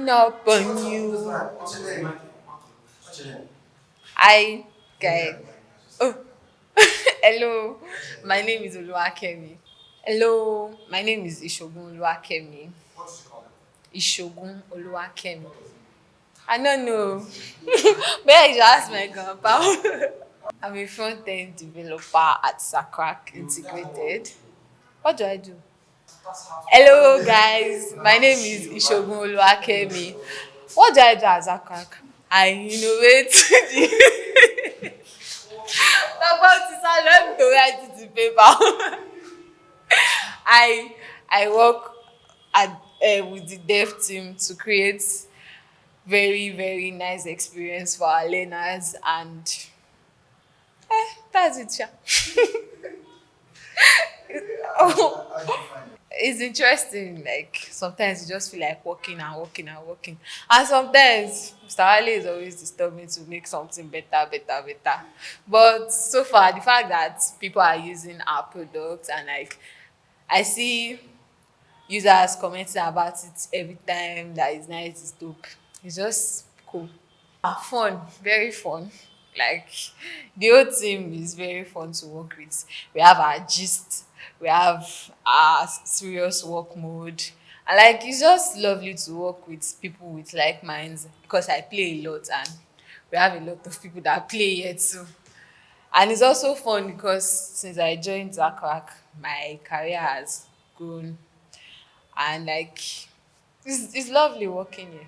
up on you. Hi, guys. Oh, hello. My name is Oluwakemi. Hello, my name is Isogun Oluwakemi. Ishogun Oluwakemi. I don't know. Maybe I should ask my grandpa. I'm a front-end developer at Zacrac Integrated. What do I do? Hello, guys. My name is Ishogun Oluwakemi. What do I do at Zacrac? I innovate the about this. I love to write it in paper. I I work at with the dev team to create very nice experience for our learners, and that's it. Sha. It's interesting. Like sometimes you just feel like working and working and working, and sometimes Mr. Wale is always disturbing to make something better. But so far, the fact that people are using our products and like I see users commenting about it every time that it's nice, it's dope. It's just cool. Fun, very fun. Like the whole team is very fun to work with. We have our gist, we have our serious work mode. And like it's just lovely to work with people with like minds because I play a lot and we have a lot of people that play here too. And it's also fun because since I joined Zacrac, my career has grown and like it's lovely working here.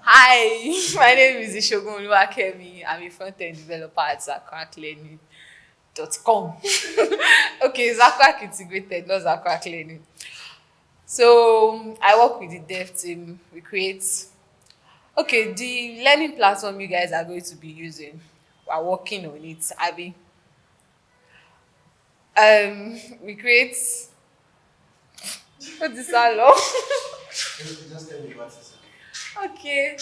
Hi, my name is Ishogun Oluwakemi. I'm a front-end developer at zacraclearning.com. Okay, Zacrac Integrated, not Zacrac Learning. So I work with the dev team. We create the learning platform you guys are going to be using. We're working on it. We create what is that law? Okay.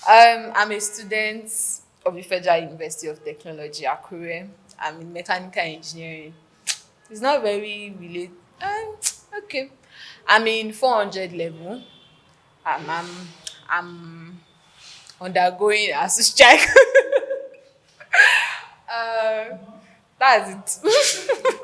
I'm a student of the Federal University of Technology, Akure. I'm in mechanical engineering. It's not very related. Okay. I'm in 400 level. I'm undergoing a strike. uh, that's it.